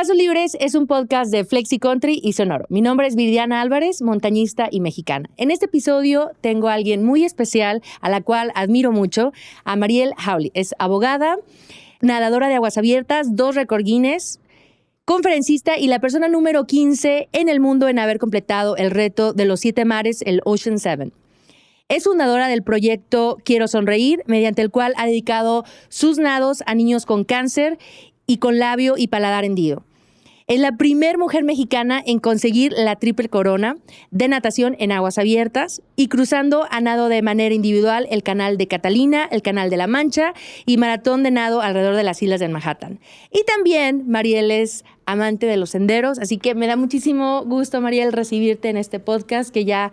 Pasos Libres es un podcast de Flexi Country y Sonoro. Mi nombre es Viridiana Álvarez, montañista y mexicana. En este episodio tengo a alguien muy especial, a la cual admiro mucho, a Mariel Hawley. Es abogada, nadadora de aguas abiertas, 2 récord Guinness, conferencista y la persona número 15 en el mundo en haber completado el reto de los 7 mares, el Ocean 7. Es fundadora del proyecto Quiero Sonreír, mediante el cual ha dedicado sus nados a niños con cáncer y con labio y paladar hendido. Es la primera mujer mexicana en conseguir la triple corona de natación en aguas abiertas y cruzando a nado de manera individual el canal de Catalina, el canal de la Mancha y maratón de nado alrededor de las islas de Manhattan. Y también Mariel es amante de los senderos, así que me da muchísimo gusto, Mariel, recibirte en este podcast que ya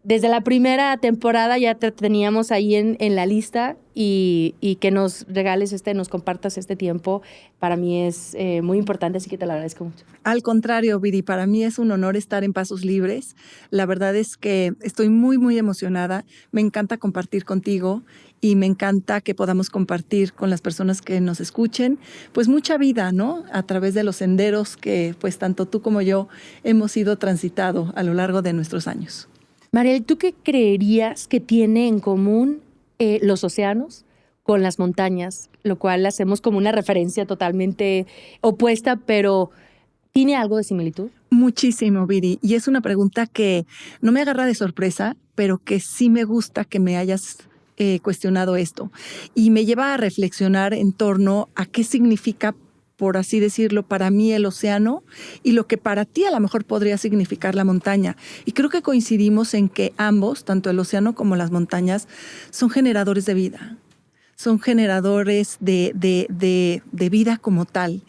desde la primera temporada ya te teníamos ahí en la lista y que nos regales nos compartas este tiempo. Para mí es muy importante, así que te lo agradezco mucho. Al contrario, Viri, para mí es un honor estar en Pasos Libres. La verdad es que estoy muy, muy emocionada. Me encanta compartir contigo y me encanta que podamos compartir con las personas que nos escuchen, pues mucha vida, ¿no? A través de los senderos que pues tanto tú como yo hemos ido transitado a lo largo de nuestros años. Mariel, ¿tú qué creerías que tiene en común los océanos con las montañas? Lo cual hacemos como una referencia totalmente opuesta, pero ¿tiene algo de similitud? Muchísimo, Viri. Y es una pregunta que no me agarra de sorpresa, pero que sí me gusta que me hayas cuestionado esto. Y me lleva a reflexionar en torno a qué significa, por así decirlo, para mí el océano y lo que para ti a lo mejor podría significar la montaña. Y creo que coincidimos en que ambos, tanto el océano como las montañas, son generadores de vida. Son generadores de vida como tal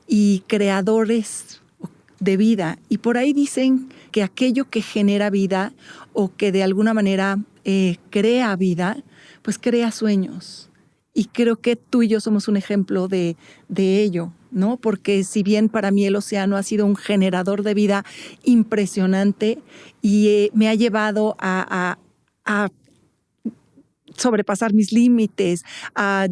y creadores de vida. Y por ahí dicen que aquello que genera vida o que de alguna manera crea vida, pues crea sueños. Y creo que tú y yo somos un ejemplo de ello, ¿no? Porque si bien para mí el océano ha sido un generador de vida impresionante y me ha llevado a sobrepasar mis límites, a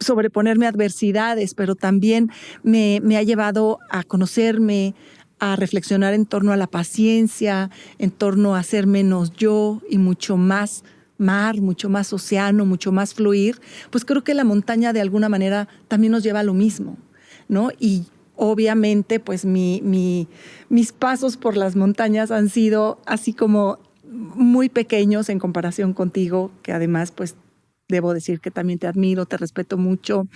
sobreponerme a adversidades, pero también me ha llevado a conocerme, a reflexionar en torno a la paciencia, en torno a ser menos yo y mucho más mar, mucho más océano, mucho más fluir, pues creo que la montaña de alguna manera también nos lleva a lo mismo, ¿no? Y obviamente pues mis pasos por las montañas han sido así como muy pequeños en comparación contigo, que además pues debo decir que también te admiro, te respeto mucho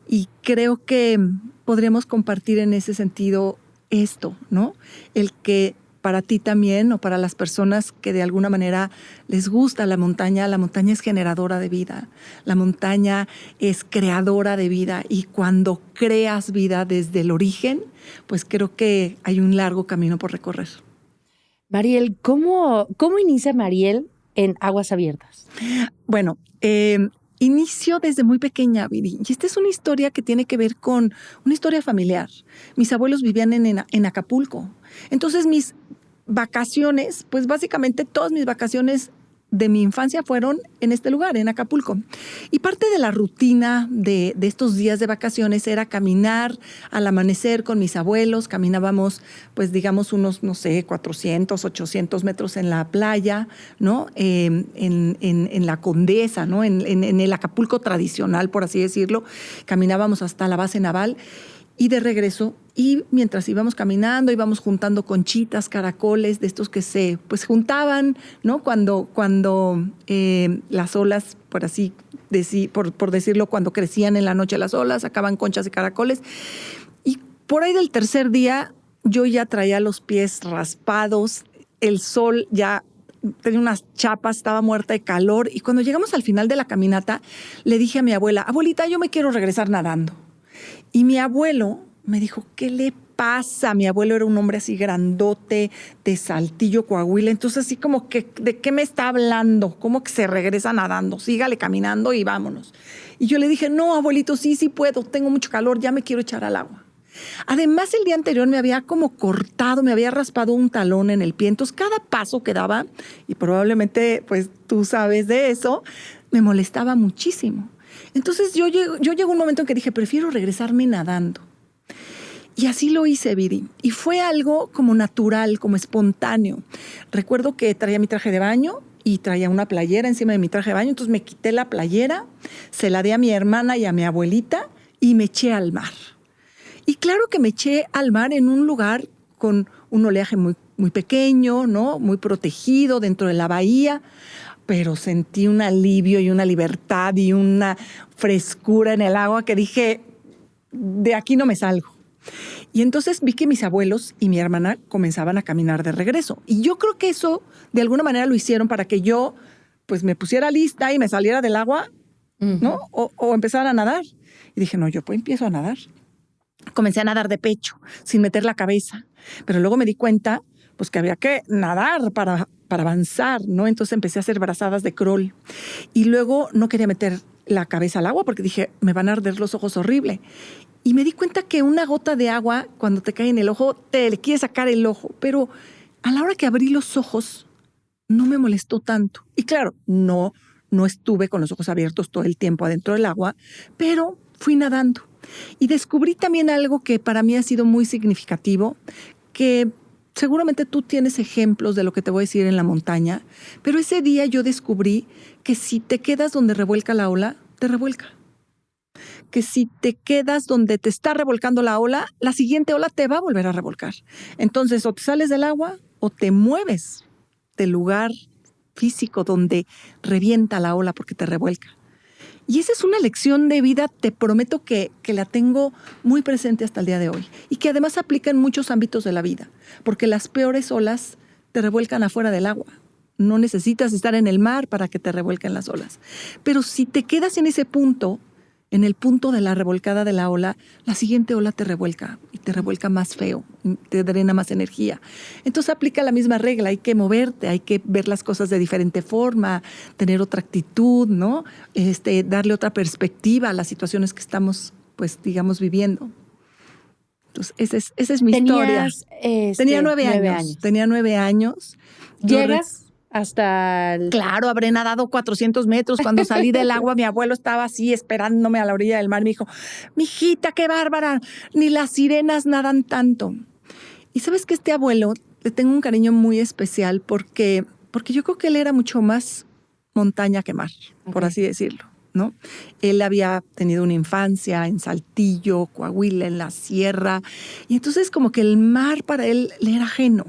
y creo que podríamos compartir en ese sentido esto, ¿no? El que para ti también o para las personas que de alguna manera les gusta la montaña es generadora de vida, la montaña es creadora de vida y cuando creas vida desde el origen, pues creo que hay un largo camino por recorrer. Mariel, ¿cómo inicia Mariel en aguas abiertas? Bueno, inicio desde muy pequeña, Viri, y esta es una historia que tiene que ver con una historia familiar. Mis abuelos vivían en Acapulco, entonces mis vacaciones, pues básicamente todas mis vacaciones de mi infancia fueron en este lugar, en Acapulco. Y parte de la rutina de estos días de vacaciones era caminar al amanecer con mis abuelos. Caminábamos, pues digamos, unos, 400, 800 metros en la playa, ¿no? En la Condesa, ¿no? En el Acapulco tradicional, por así decirlo. Caminábamos hasta la base naval. Y de regreso, y mientras íbamos caminando, íbamos juntando conchitas, caracoles, de estos que se pues juntaban, ¿no? Cuando las olas, por decirlo, cuando crecían en la noche las olas, sacaban conchas y caracoles. Y por ahí del tercer día, yo ya traía los pies raspados, el sol ya tenía unas chapas, estaba muerta de calor. Y cuando llegamos al final de la caminata, le dije a mi abuela, abuelita, yo me quiero regresar nadando. Y mi abuelo me dijo, ¿qué le pasa? Mi abuelo era un hombre así grandote, de Saltillo, Coahuila. Entonces así como que, ¿de qué me está hablando? ¿Cómo que se regresa nadando? Sígale caminando y vámonos. Y yo le dije, no, abuelito, sí puedo. Tengo mucho calor, ya me quiero echar al agua. Además, el día anterior me había como cortado, me había raspado un talón en el pie. Entonces, cada paso que daba, y probablemente pues tú sabes de eso, me molestaba muchísimo. Entonces yo llego a un momento en que dije, prefiero regresarme nadando. Y así lo hice, Viri. Y fue algo como natural, como espontáneo. Recuerdo que traía mi traje de baño y traía una playera encima de mi traje de baño. Entonces me quité la playera, se la di a mi hermana y a mi abuelita y me eché al mar. Y claro que me eché al mar en un lugar con un oleaje muy, muy pequeño, ¿no? Muy protegido dentro de la bahía, pero sentí un alivio y una libertad y una frescura en el agua que dije, de aquí no me salgo. Y entonces vi que mis abuelos y mi hermana comenzaban a caminar de regreso. Y yo creo que eso, de alguna manera, lo hicieron para que yo, pues, me pusiera lista y me saliera del agua, ¿no? O empezara a nadar. Y dije, no, yo pues empiezo a nadar. Comencé a nadar de pecho, sin meter la cabeza. Pero luego me di cuenta, pues, que había que nadar para avanzar, ¿no? Entonces empecé a hacer brazadas de crawl. Y luego no quería meter la cabeza al agua porque dije, me van a arder los ojos horrible. Y me di cuenta que una gota de agua, cuando te cae en el ojo, te le quiere sacar el ojo. Pero a la hora que abrí los ojos, no me molestó tanto. Y claro, no estuve con los ojos abiertos todo el tiempo adentro del agua, pero fui nadando. Y descubrí también algo que para mí ha sido muy significativo, que seguramente tú tienes ejemplos de lo que te voy a decir en la montaña, pero ese día yo descubrí que si te quedas donde revuelca la ola, te revuelca. Que si te quedas donde te está revolcando la ola, la siguiente ola te va a volver a revolcar. Entonces, o te sales del agua o te mueves del lugar físico donde revienta la ola porque te revuelca. Y esa es una lección de vida, te prometo que la tengo muy presente hasta el día de hoy. Y que además aplica en muchos ámbitos de la vida. Porque las peores olas te revuelcan afuera del agua. No necesitas estar en el mar para que te revuelquen las olas. Pero si te quedas en ese punto, en el punto de la revolcada de la ola, la siguiente ola te revuelca y te revuelca más feo, te drena más energía. Entonces aplica la misma regla, hay que moverte, hay que ver las cosas de diferente forma, tener otra actitud, ¿no? Darle otra perspectiva a las situaciones que estamos, pues, digamos, viviendo. Entonces, esa es mi historia. Tenía 9 años. Tenía 9 años. ¿Llegas hasta el... Claro, habré nadado 400 metros. Cuando salí del agua, mi abuelo estaba así esperándome a la orilla del mar. Me dijo, mijita, qué bárbara, ni las sirenas nadan tanto. Y sabes que este abuelo le tengo un cariño muy especial porque yo creo que él era mucho más montaña que mar, por así decirlo, ¿no? Él había tenido una infancia en Saltillo, Coahuila, en la sierra. Y entonces como que el mar para él le era ajeno.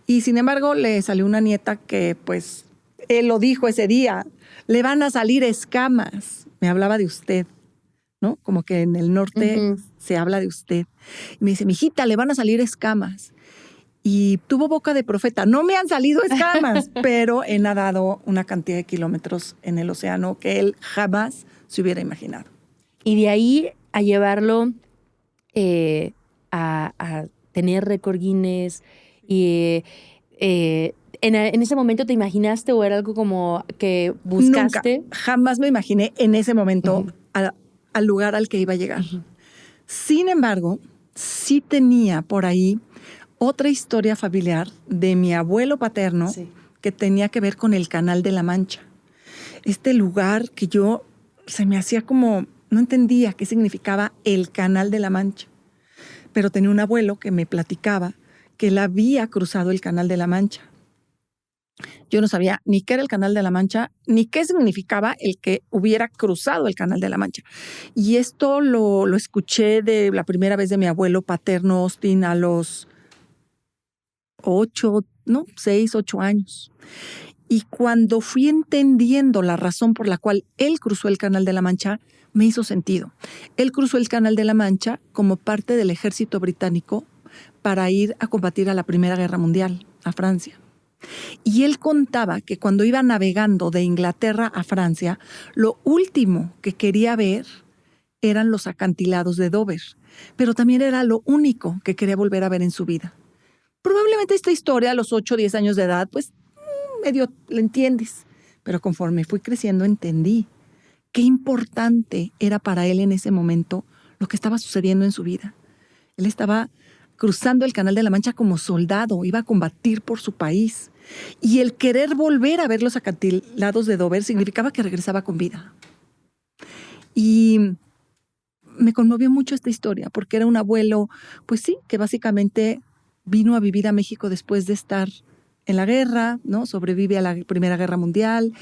Y sin embargo, le salió una nieta que, pues, él lo dijo ese día, le van a salir escamas. Me hablaba de usted, ¿no? Como que en el norte se habla de usted. Y me dice, mijita, le van a salir escamas. Y tuvo boca de profeta. No me han salido escamas, pero he nadado una cantidad de kilómetros en el océano que él jamás se hubiera imaginado. Y de ahí a llevarlo a tener récord Guinness. Y en ese momento te imaginaste o era algo como que buscaste. Nunca, jamás me imaginé en ese momento al lugar al que iba a llegar. Sin embargo, sí tenía por ahí otra historia familiar de mi abuelo paterno que tenía que ver con el Canal de la Mancha. Este lugar que yo se me hacía como, no entendía qué significaba el Canal de la Mancha. Pero tenía un abuelo que me platicaba que él había cruzado el Canal de la Mancha. Yo no sabía ni qué era el Canal de la Mancha, ni qué significaba el que hubiera cruzado el Canal de la Mancha. Y esto lo escuché de la primera vez de mi abuelo paterno Austin a los 6, 8 años. Y cuando fui entendiendo la razón por la cual él cruzó el Canal de la Mancha, me hizo sentido. Él cruzó el Canal de la Mancha como parte del ejército británico para ir a combatir a la Primera Guerra Mundial, a Francia. Y él contaba que cuando iba navegando de Inglaterra a Francia, lo último que quería ver eran los acantilados de Dover, pero también era lo único que quería volver a ver en su vida. Probablemente esta historia a los 8 o 10 años de edad, pues medio la entiendes, pero conforme fui creciendo entendí qué importante era para él en ese momento lo que estaba sucediendo en su vida. Él estaba cruzando el Canal de la Mancha como soldado, iba a combatir por su país. Y el querer volver a ver los acantilados de Dover significaba que regresaba con vida. Y me conmovió mucho esta historia, porque era un abuelo, pues sí, que básicamente vino a vivir a México después de estar en la guerra, ¿no? Sobrevive a la Primera Guerra Mundial,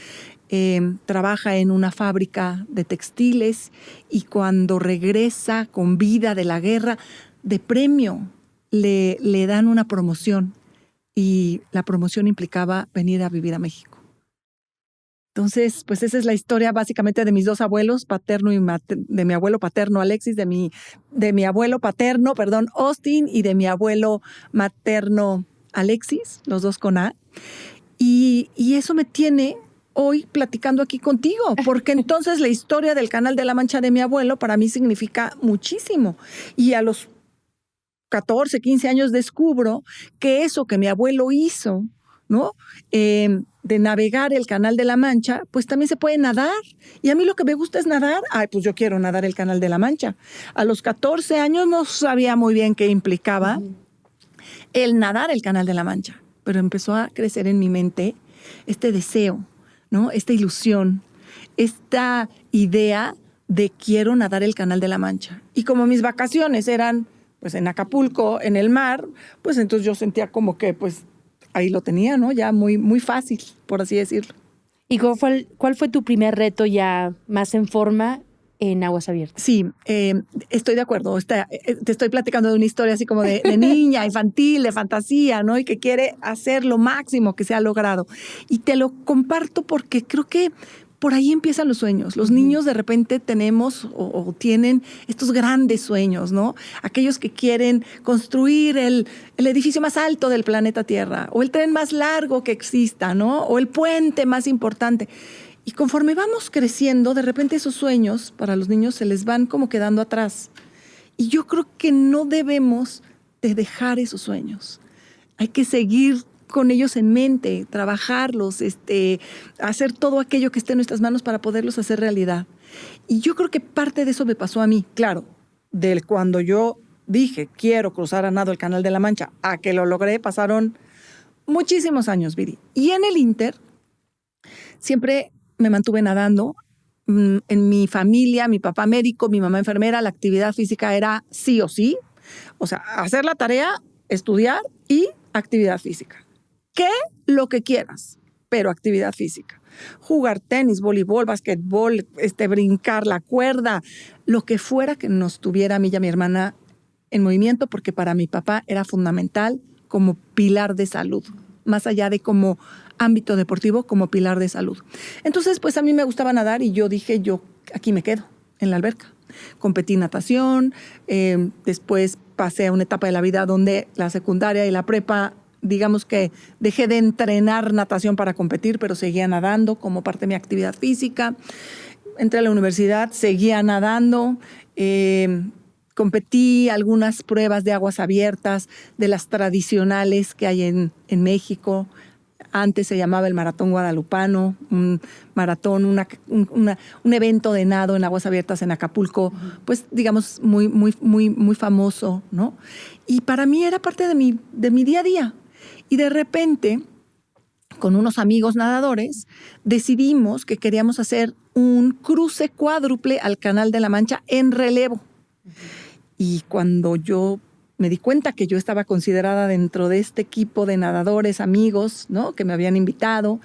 trabaja en una fábrica de textiles y cuando regresa con vida de la guerra, de premio le dan una promoción y la promoción implicaba venir a vivir a México. Entonces, pues esa es la historia básicamente de mis dos abuelos, paterno y de mi abuelo paterno Alexis, de mi abuelo paterno, Austin, y de mi abuelo materno Alexis, los dos con A. Y eso me tiene hoy platicando aquí contigo, porque entonces la historia del Canal de la Mancha de mi abuelo para mí significa muchísimo. Y a los 14, 15 años descubro que eso que mi abuelo hizo, ¿no? De navegar el Canal de la Mancha, pues también se puede nadar. Y a mí lo que me gusta es nadar. Ay, pues yo quiero nadar el Canal de la Mancha. A los 14 años no sabía muy bien qué implicaba el nadar el Canal de la Mancha, pero empezó a crecer en mi mente este deseo, ¿no? Esta ilusión, esta idea de quiero nadar el Canal de la Mancha. Y como mis vacaciones eran pues en Acapulco, en el mar, pues entonces yo sentía como que pues ahí lo tenía, ¿no? Ya muy, muy fácil, por así decirlo. ¿Y cuál fue tu primer reto ya más en forma en aguas abiertas? Sí, estoy de acuerdo. Te estoy platicando de una historia así como de niña, infantil, de fantasía, ¿no? Y que quiere hacer lo máximo que se ha logrado. Y te lo comparto porque creo que por ahí empiezan los sueños. Los niños de repente tenemos o tienen estos grandes sueños, ¿no? Aquellos que quieren construir el edificio más alto del planeta Tierra, o el tren más largo que exista, ¿no? O el puente más importante. Y conforme vamos creciendo, de repente esos sueños para los niños se les van como quedando atrás. Y yo creo que no debemos de dejar esos sueños. Hay que seguir con ellos en mente, trabajarlos, hacer todo aquello que esté en nuestras manos para poderlos hacer realidad. Y yo creo que parte de eso me pasó a mí. Claro, cuando yo dije, quiero cruzar a nado el Canal de la Mancha, a que lo logré, pasaron muchísimos años, Viri. Y en el Inter, siempre me mantuve nadando. En mi familia, mi papá médico, mi mamá enfermera, la actividad física era sí o sí. O sea, hacer la tarea, estudiar y actividad física. ¿Qué? Lo que quieras, pero actividad física. Jugar tenis, voleibol, basquetbol, brincar la cuerda, lo que fuera que nos tuviera a mí y a mi hermana en movimiento, porque para mi papá era fundamental como pilar de salud, más allá de como ámbito deportivo, como pilar de salud. Entonces, pues a mí me gustaba nadar y yo dije, yo aquí me quedo, en la alberca. Competí natación, después pasé a una etapa de la vida donde la secundaria y la prepa, digamos que dejé de entrenar natación para competir, pero seguía nadando como parte de mi actividad física. Entré a la universidad, seguía nadando, competí algunas pruebas de aguas abiertas, de las tradicionales que hay en México. Antes se llamaba el Maratón Guadalupano, un maratón, un evento de nado en aguas abiertas en Acapulco, pues digamos muy, muy, muy, muy famoso, ¿no? Y para mí era parte de mi día a día. Y de repente, con unos amigos nadadores, decidimos que queríamos hacer un cruce cuádruple al Canal de la Mancha en relevo. Y cuando yo me di cuenta que yo estaba considerada dentro de este equipo de nadadores, amigos, ¿no? Que me habían invitado,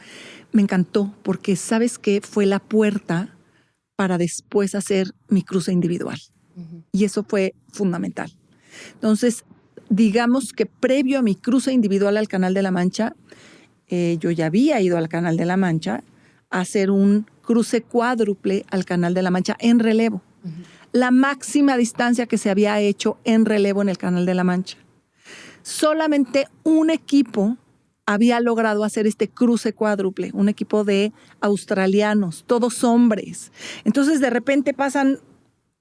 me encantó porque, ¿sabes qué? Fue la puerta para después hacer mi cruce individual. Y eso fue fundamental. Entonces, digamos que previo a mi cruce individual al Canal de la Mancha, yo ya había ido al Canal de la Mancha a hacer un cruce cuádruple al Canal de la Mancha en relevo. La máxima distancia que se había hecho en relevo en el Canal de la Mancha. Solamente un equipo había logrado hacer este cruce cuádruple, un equipo de australianos, todos hombres. Entonces, de repente pasan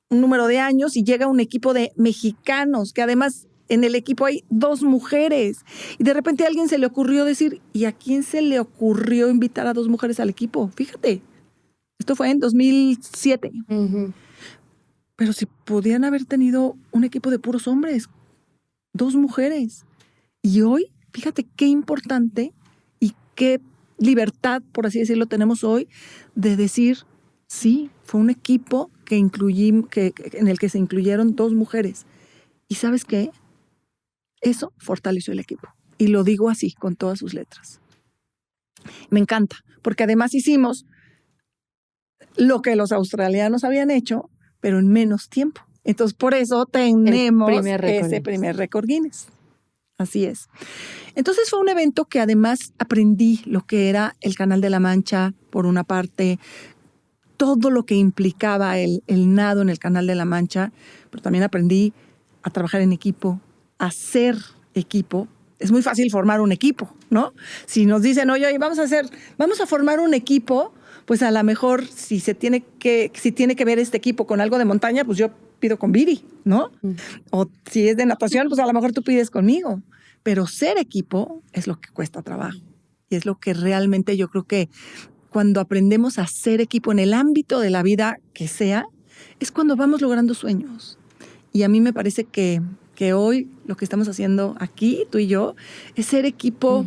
un número de años y llega un equipo de mexicanos, que además en el equipo hay 2 mujeres. Y de repente a alguien se le ocurrió decir, ¿y a quién se le ocurrió invitar a 2 mujeres al equipo? Fíjate, esto fue en 2007. Pero si podían haber tenido un equipo de puros hombres, 2 mujeres. Y hoy, fíjate qué importante y qué libertad, por así decirlo, tenemos hoy de decir, sí, fue un equipo en el que se incluyeron 2 mujeres. ¿Y sabes qué? Eso fortaleció el equipo. Y lo digo así, con todas sus letras. Me encanta, porque además hicimos lo que los australianos habían hecho, pero en menos tiempo. Entonces, por eso tenemos ese primer récord Guinness. Así es. Entonces fue un evento que además aprendí lo que era el Canal de la Mancha, por una parte, todo lo que implicaba el nado en el Canal de la Mancha, pero también aprendí a trabajar en equipo, a ser equipo. Es muy fácil formar un equipo, ¿no? Si nos dicen, oye, vamos a formar un equipo, pues a lo mejor si tiene que ver este equipo con algo de montaña, pues yo pido con Viri, ¿no? O si es de natación, pues a lo mejor tú pides conmigo. Pero ser equipo es lo que cuesta trabajo. Y es lo que realmente yo creo que cuando aprendemos a ser equipo en el ámbito de la vida que sea, es cuando vamos logrando sueños. Y a mí me parece que hoy lo que estamos haciendo aquí, tú y yo, es ser equipo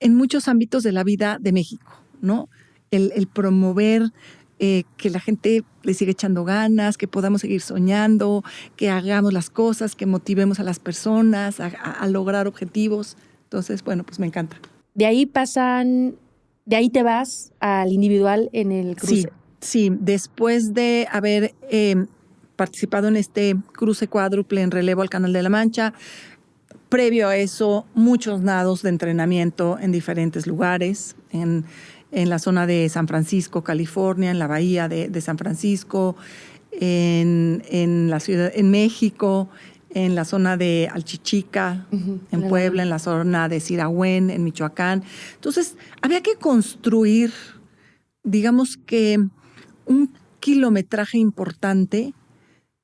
en muchos ámbitos de la vida de México, ¿no? El promover que la gente le siga echando ganas, que podamos seguir soñando, que hagamos las cosas, que motivemos a las personas a lograr objetivos. Entonces, bueno, pues me encanta. De ahí te vas al individual en el cruce. Sí, después de haber participado en este cruce cuádruple en relevo al Canal de la Mancha, previo a eso, muchos nados de entrenamiento en diferentes lugares, en la zona de San Francisco, California, en la bahía de San Francisco, en la ciudad, en México, en la zona de Alchichica, en Puebla, en la zona de Sirahuén, en Michoacán. Entonces, había que construir, digamos que, un kilometraje importante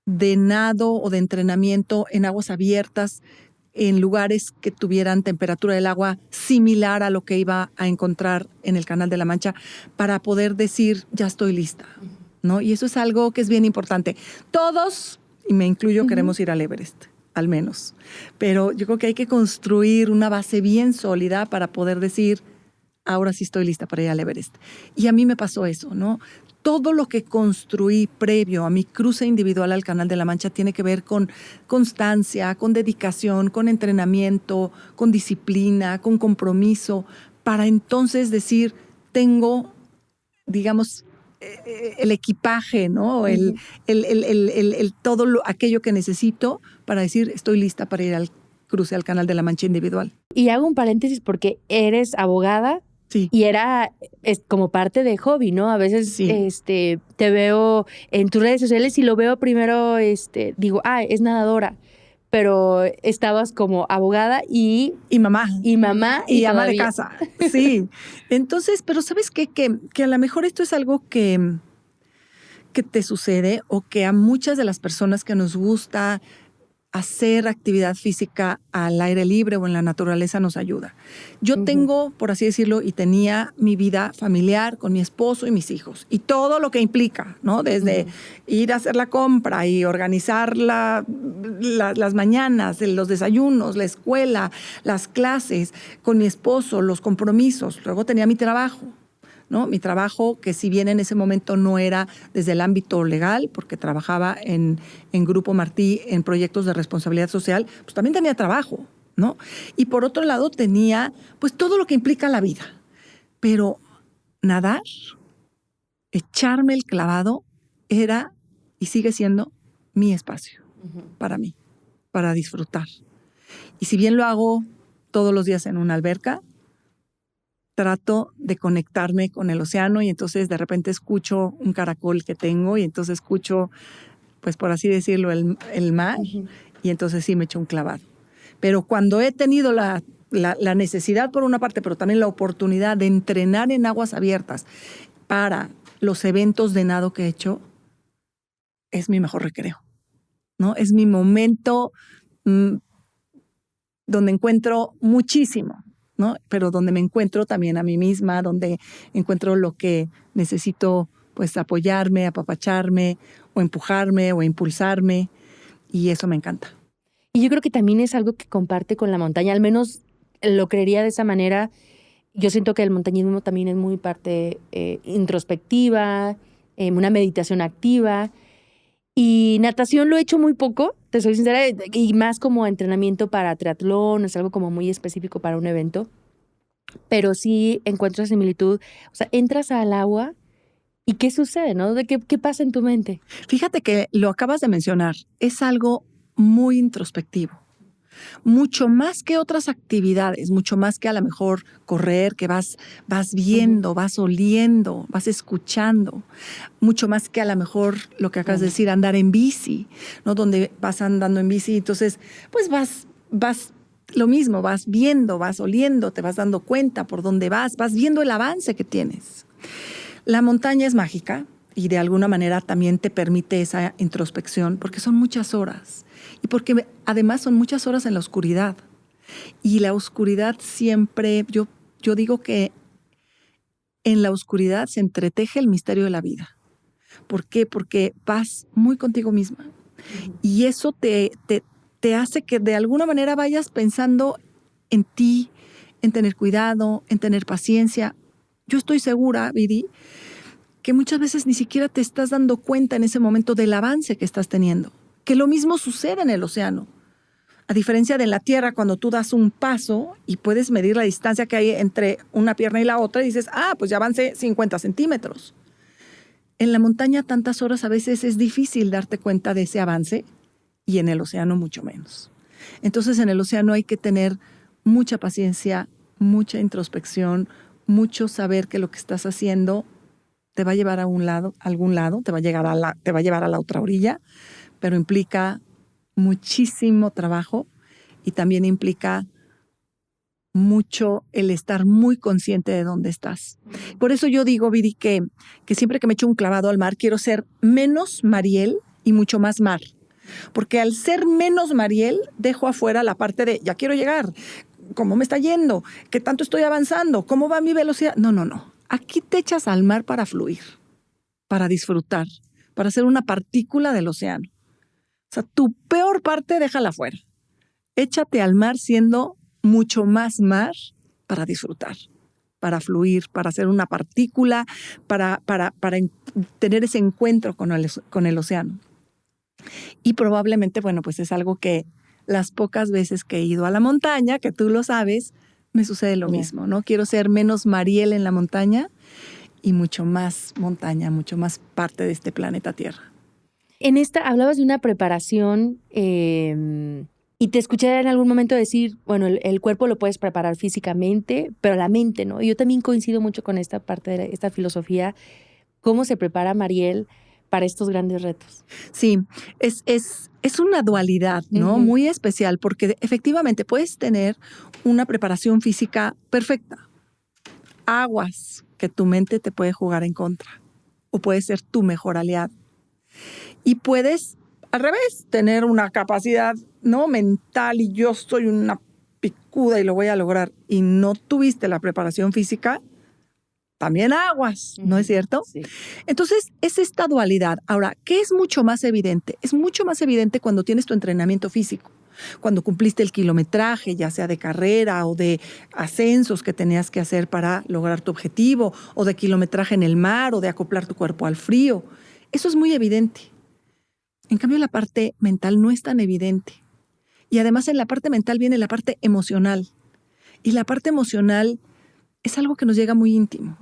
de nado o de entrenamiento en aguas abiertas, en lugares que tuvieran temperatura del agua similar a lo que iba a encontrar en el Canal de la Mancha, para poder decir, ya estoy lista, ¿no? Y eso es algo que es bien importante. Todos, y me incluyo, queremos ir al Everest, al menos. Pero yo creo que hay que construir una base bien sólida para poder decir, ahora sí estoy lista para ir al Everest. Y a mí me pasó eso, ¿no? Todo lo que construí previo a mi cruce individual al Canal de la Mancha tiene que ver con constancia, con dedicación, con entrenamiento, con disciplina, con compromiso, para entonces decir, tengo, digamos, el equipaje, ¿no? Todo aquello que necesito para decir, estoy lista para ir al cruce al Canal de la Mancha individual. Y hago un paréntesis porque eres abogada. Sí. Y es como parte de hobby, ¿no? A veces te veo en tus redes sociales y lo veo primero, digo, es nadadora. Pero estabas como abogada y mamá. Y mamá. Y ama de casa. Sí. Entonces, pero ¿sabes qué? Que a lo mejor esto es algo que te sucede, o que a muchas de las personas que nos gusta hacer actividad física al aire libre o en la naturaleza nos ayuda. Yo tengo, por así decirlo, y tenía mi vida familiar con mi esposo y mis hijos, y todo lo que implica, ¿no? Desde ir a hacer la compra y organizar las mañanas, los desayunos, la escuela, las clases, con mi esposo, los compromisos. Luego tenía mi trabajo, ¿no? Mi trabajo, que si bien en ese momento no era desde el ámbito legal, porque trabajaba en Grupo Martí en proyectos de responsabilidad social, pues también tenía trabajo, ¿no? Y por otro lado tenía pues todo lo que implica la vida. Pero nadar, echarme el clavado, era y sigue siendo mi espacio para mí, para disfrutar. Y si bien lo hago todos los días en una alberca, trato de conectarme con el océano, y entonces de repente escucho un caracol que tengo, y entonces escucho, pues por así decirlo, el mar, y entonces sí me echo un clavado. Pero cuando he tenido la necesidad por una parte, pero también la oportunidad de entrenar en aguas abiertas para los eventos de nado que he hecho, es mi mejor recreo, ¿no? Es mi momento donde encuentro muchísimo, ¿no? Pero donde me encuentro también a mí misma, donde encuentro lo que necesito, pues apoyarme, apapacharme, o empujarme, o impulsarme, y eso me encanta. Y yo creo que también es algo que comparte con la montaña, al menos lo creería de esa manera. Yo siento que el montañismo también es muy parte introspectiva, una meditación activa, Y natación lo he hecho muy poco, te soy sincera, y más como entrenamiento para triatlón, es algo como muy específico para un evento. Pero sí encuentro similitud. O sea, entras al agua y ¿qué sucede, no? ¿Qué pasa en tu mente? Fíjate que lo acabas de mencionar, es algo muy introspectivo. Mucho más que otras actividades, mucho más que a lo mejor correr, que vas viendo, vas oliendo, vas escuchando, mucho más que a lo mejor lo que acabas de decir, andar en bici, ¿no? Donde vas andando en bici, entonces pues vas lo mismo, vas viendo, vas oliendo, te vas dando cuenta por dónde vas viendo el avance que tienes. La montaña es mágica y de alguna manera también te permite esa introspección porque son muchas horas y porque además son muchas horas en la oscuridad. Y la oscuridad siempre, yo digo que en la oscuridad se entreteje el misterio de la vida. ¿Por qué? Porque vas muy contigo misma y eso te hace que de alguna manera vayas pensando en ti, en tener cuidado, en tener paciencia. Yo estoy segura, Viri, que muchas veces ni siquiera te estás dando cuenta en ese momento del avance que estás teniendo. Que lo mismo sucede en el océano. A diferencia de en la tierra, cuando tú das un paso y puedes medir la distancia que hay entre una pierna y la otra y dices, pues ya avancé 50 centímetros. En la montaña tantas horas a veces es difícil darte cuenta de ese avance y en el océano mucho menos. Entonces en el océano hay que tener mucha paciencia, mucha introspección, mucho saber que lo que estás haciendo te va a llevar a algún lado, te va a llevar a la otra orilla, pero implica muchísimo trabajo y también implica mucho el estar muy consciente de dónde estás. Por eso yo digo, Viri, que siempre que me echo un clavado al mar, quiero ser menos Mariel y mucho más mar. Porque al ser menos Mariel, dejo afuera la parte de, ya quiero llegar, ¿cómo me está yendo? ¿Qué tanto estoy avanzando? ¿Cómo va mi velocidad? No. Aquí te echas al mar para fluir, para disfrutar, para ser una partícula del océano. O sea, tu peor parte déjala fuera. Échate al mar siendo mucho más mar para disfrutar, para fluir, para ser una partícula, para tener ese encuentro con el océano. Y probablemente, bueno, pues es algo que las pocas veces que he ido a la montaña, que tú lo sabes, me sucede lo mismo, ¿no? Quiero ser menos Mariel en la montaña y mucho más montaña, mucho más parte de este planeta Tierra. En esta hablabas de una preparación y te escuché en algún momento decir, bueno, el cuerpo lo puedes preparar físicamente, pero la mente, ¿no? Y yo también coincido mucho con esta parte de esta filosofía, cómo se prepara Mariel para estos grandes retos. Sí, es una dualidad, ¿no? Muy especial, porque efectivamente puedes tener una preparación física perfecta. Aguas que tu mente te puede jugar en contra o puede ser tu mejor aliado. Y puedes, al revés, tener una capacidad, ¿no?, mental y yo soy una picuda y lo voy a lograr y no tuviste la preparación física, también aguas, ¿no es cierto? Sí. Entonces, es esta dualidad. Ahora, ¿qué es mucho más evidente? Es mucho más evidente cuando tienes tu entrenamiento físico, cuando cumpliste el kilometraje, ya sea de carrera o de ascensos que tenías que hacer para lograr tu objetivo, o de kilometraje en el mar, o de acoplar tu cuerpo al frío. Eso es muy evidente. En cambio, la parte mental no es tan evidente. Y además en la parte mental viene la parte emocional. Y la parte emocional es algo que nos llega muy íntimo.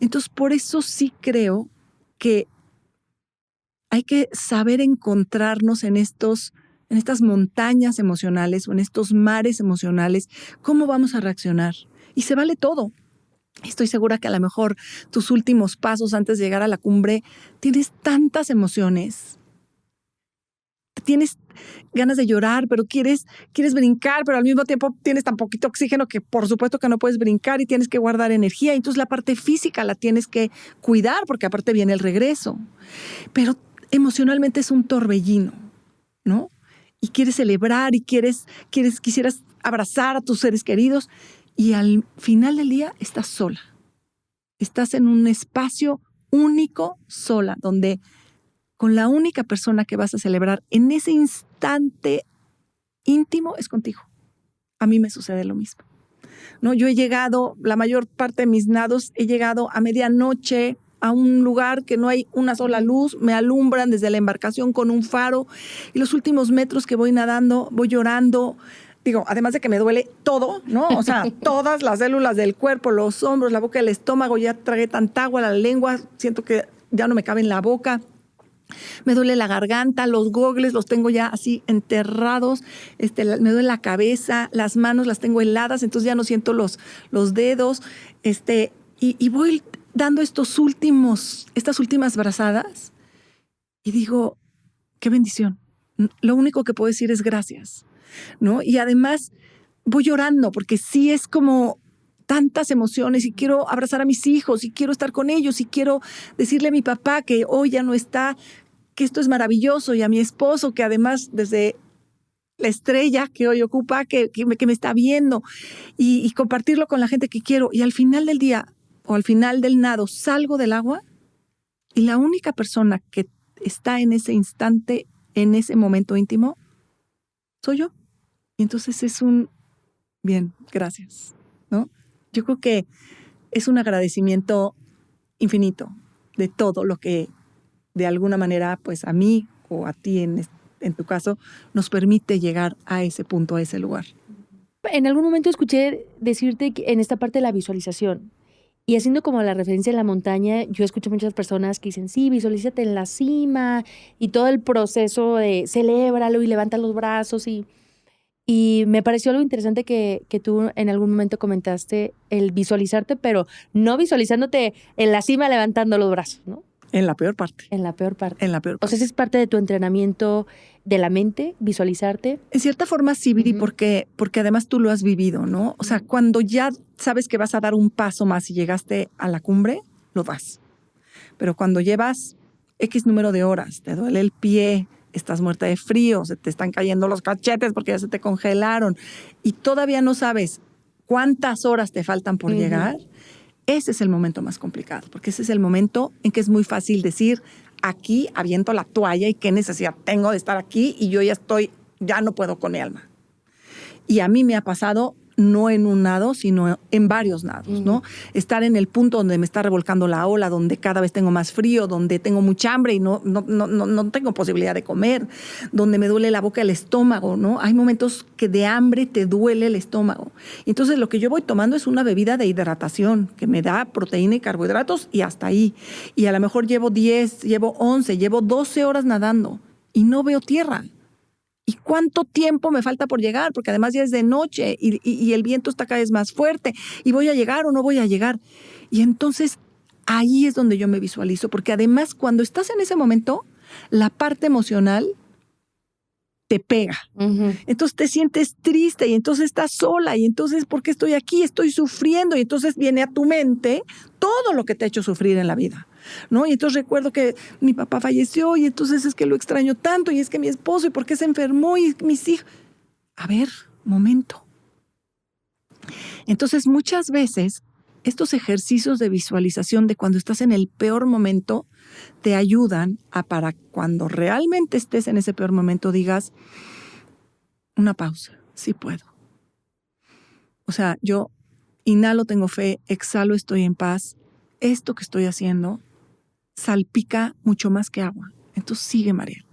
Entonces, por eso sí creo que hay que saber encontrarnos en estas montañas emocionales o en estos mares emocionales, cómo vamos a reaccionar. Y se vale todo. Estoy segura que a lo mejor tus últimos pasos antes de llegar a la cumbre tienes tantas emociones. Tienes ganas de llorar, pero quieres brincar, pero al mismo tiempo tienes tan poquito oxígeno que por supuesto que no puedes brincar y tienes que guardar energía. Entonces la parte física la tienes que cuidar porque aparte viene el regreso. Pero emocionalmente es un torbellino, ¿no? Y quieres celebrar y quisieras abrazar a tus seres queridos y al final del día estás sola. Estás en un espacio único, sola, donde con la única persona que vas a celebrar en ese instante íntimo es contigo. A mí me sucede lo mismo, ¿no? Yo he llegado, la mayor parte de mis nados, he llegado a medianoche a un lugar que no hay una sola luz, me alumbran desde la embarcación con un faro y los últimos metros que voy nadando, voy llorando. Digo, además de que me duele todo, ¿no? O sea, todas las células del cuerpo, los hombros, la boca, el estómago, ya tragué tanta agua, la lengua, siento que ya no me cabe en la boca. Me duele la garganta, los gogles los tengo ya así enterrados, me duele la cabeza, las manos las tengo heladas, entonces ya no siento los dedos, y voy dando estas últimas brazadas y digo, qué bendición. Lo único que puedo decir es gracias, ¿no? Y además voy llorando porque sí es como tantas emociones y quiero abrazar a mis hijos y quiero estar con ellos y quiero decirle a mi papá que hoy ya no está, que esto es maravilloso, y a mi esposo que además desde la estrella que hoy ocupa, que me está viendo, y compartirlo con la gente que quiero. Y al final del día o al final del nado salgo del agua y la única persona que está en ese instante, en ese momento íntimo, soy yo. Y entonces es bien, gracias, ¿no? Yo creo que es un agradecimiento infinito de todo lo que de alguna manera, pues a mí o a ti en tu caso, nos permite llegar a ese punto, a ese lugar. En algún momento escuché decirte que en esta parte de la visualización, y haciendo como la referencia en la montaña, yo escucho muchas personas que dicen, sí, visualízate en la cima, y todo el proceso de celébralo y levanta los brazos, y me pareció algo interesante que tú en algún momento comentaste, el visualizarte, pero no visualizándote en la cima levantando los brazos, ¿no? En la peor parte. En la peor parte. En la peor parte. O sea, ¿esa es parte de tu entrenamiento de la mente, visualizarte? En cierta forma sí, Viri, porque además tú lo has vivido, ¿no? O sea, cuando ya sabes que vas a dar un paso más y llegaste a la cumbre, lo das. Pero cuando llevas X número de horas, te duele el pie, estás muerta de frío, se te están cayendo los cachetes porque ya se te congelaron y todavía no sabes cuántas horas te faltan por llegar, ese es el momento más complicado, porque ese es el momento en que es muy fácil decir, aquí aviento la toalla y qué necesidad tengo de estar aquí y yo ya no puedo con mi alma. Y a mí me ha pasado no en un nado, sino en varios nados, ¿no? Estar en el punto donde me está revolcando la ola, donde cada vez tengo más frío, donde tengo mucha hambre y no tengo posibilidad de comer, donde me duele la boca, el estómago, ¿no? Hay momentos que de hambre te duele el estómago. Entonces lo que yo voy tomando es una bebida de hidratación que me da proteína y carbohidratos y hasta ahí. Y a lo mejor llevo 10, llevo 11, llevo 12 horas nadando y no veo tierra. ¿Y cuánto tiempo me falta por llegar? Porque además ya es de noche y el viento está cada vez más fuerte. ¿Y voy a llegar o no voy a llegar? Y entonces ahí es donde yo me visualizo. Porque además cuando estás en ese momento, la parte emocional te pega. Entonces te sientes triste y entonces estás sola. Y entonces, ¿por qué estoy aquí? Estoy sufriendo. Y entonces viene a tu mente todo lo que te ha hecho sufrir en la vida, ¿no? Y entonces recuerdo que mi papá falleció y entonces es que lo extraño tanto y es que mi esposo y por qué se enfermó y mis hijos. A ver, momento. Entonces muchas veces estos ejercicios de visualización de cuando estás en el peor momento te ayudan a para cuando realmente estés en ese peor momento digas una pausa, sí puedo. O sea, yo inhalo, tengo fe, exhalo, estoy en paz. Esto que estoy haciendo salpica mucho más que agua. Entonces sigue, Mariel.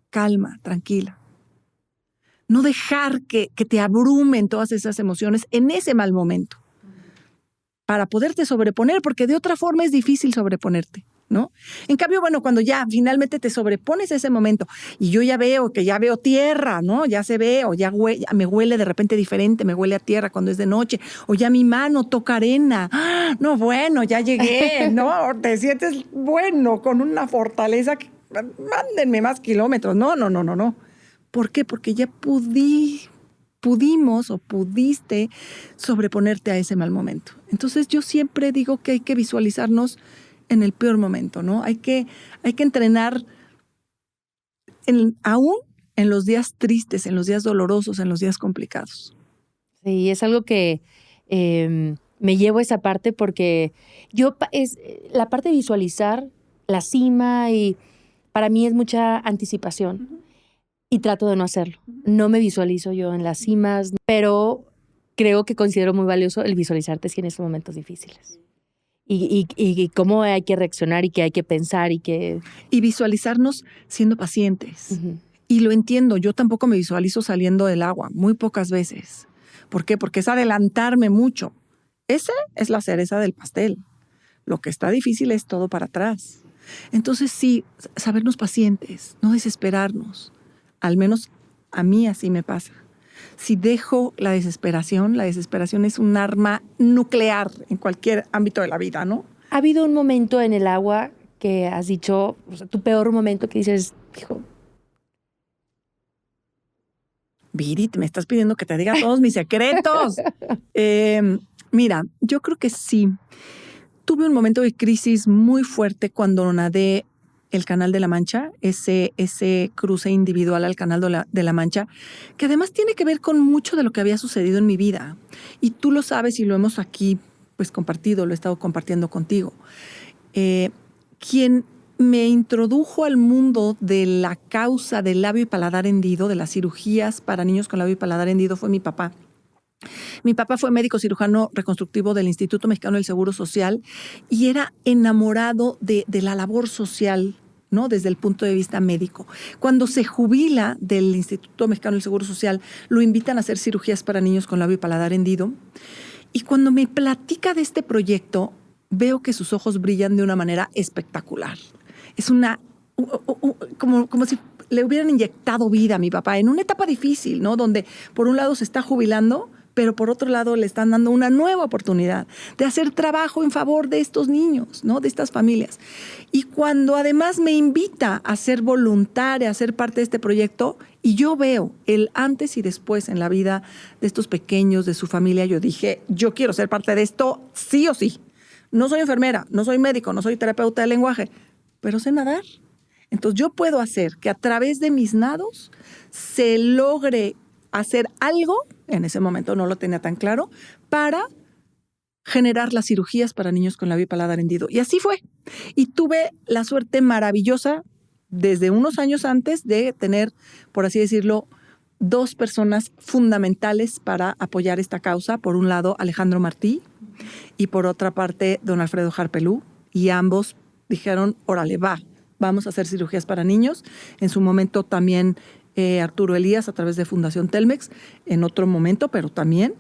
Calma, tranquila. No dejar que te abrumen todas esas emociones en ese mal momento para poderte sobreponer, porque de otra forma es difícil sobreponerte, ¿no? En cambio, bueno, cuando ya finalmente te sobrepones a ese momento y yo ya veo tierra, ¿no? Ya se ve, o ya me huele de repente diferente, me huele a tierra cuando es de noche, o ya mi mano toca arena. ¡Ah! No, bueno, ya llegué, ¿no? Te sientes, bueno, con una fortaleza que mándenme más kilómetros. No. ¿Por qué? Porque ya pudimos o pudiste sobreponerte a ese mal momento. Entonces yo siempre digo que hay que visualizarnos en el peor momento, ¿no? Hay que entrenar aún en los días tristes, en los días dolorosos, en los días complicados. Sí, es algo que me llevo a esa parte porque la parte de visualizar la cima y para mí es mucha anticipación. Y trato de no hacerlo. No me visualizo yo en las cimas, pero creo que considero muy valioso el visualizarte sí en esos momentos difíciles. y cómo hay que reaccionar y qué hay que pensar y que... Y visualizarnos siendo pacientes. Y lo entiendo, yo tampoco me visualizo saliendo del agua, muy pocas veces. ¿Por qué? Porque es adelantarme mucho. Esa es la cereza del pastel. Lo que está difícil es todo para atrás. Entonces sí, sabernos pacientes, no desesperarnos. Al menos a mí así me pasa. Si dejo la desesperación es un arma nuclear en cualquier ámbito de la vida, ¿no? ¿Ha habido un momento en el agua que has dicho, o sea, tu peor momento que dices, hijo? Viri, me estás pidiendo que te diga todos mis secretos. Mira, yo creo que sí. Tuve un momento de crisis muy fuerte cuando nadé el Canal de la Mancha, ese cruce individual al Canal de la Mancha, que además tiene que ver con mucho de lo que había sucedido en mi vida. Y tú lo sabes y lo hemos aquí pues compartido, lo he estado compartiendo contigo. Quien me introdujo al mundo de la causa del labio y paladar hendido, de las cirugías para niños con labio y paladar hendido, fue mi papá. Mi papá fue médico cirujano reconstructivo del Instituto Mexicano del Seguro Social y era enamorado de la labor social, ¿no? Desde el punto de vista médico. Cuando se jubila del Instituto Mexicano del Seguro Social, lo invitan a hacer cirugías para niños con labio y paladar hendido. Y cuando me platica de este proyecto, veo que sus ojos brillan de una manera espectacular. Es como si le hubieran inyectado vida a mi papá en una etapa difícil, ¿no? Donde por un lado se está jubilando, pero por otro lado le están dando una nueva oportunidad de hacer trabajo en favor de estos niños, ¿no? De estas familias. Y cuando además me invita a ser voluntaria, a ser parte de este proyecto, y yo veo el antes y después en la vida de estos pequeños, de su familia, yo dije, yo quiero ser parte de esto sí o sí. No soy enfermera, no soy médico, no soy terapeuta del lenguaje, pero sé nadar. Entonces yo puedo hacer que a través de mis nados se logre hacer algo, en ese momento no lo tenía tan claro, para generar las cirugías para niños con labio y paladar hendido. Y así fue. Y tuve la suerte maravillosa desde unos años antes de tener, por así decirlo, dos personas fundamentales para apoyar esta causa. Por un lado, Alejandro Martí y por otra parte, don Alfredo Harpelú. Y ambos dijeron, órale, vamos a hacer cirugías para niños. En su momento también Arturo Elías a través de Fundación Telmex, en otro momento, pero también.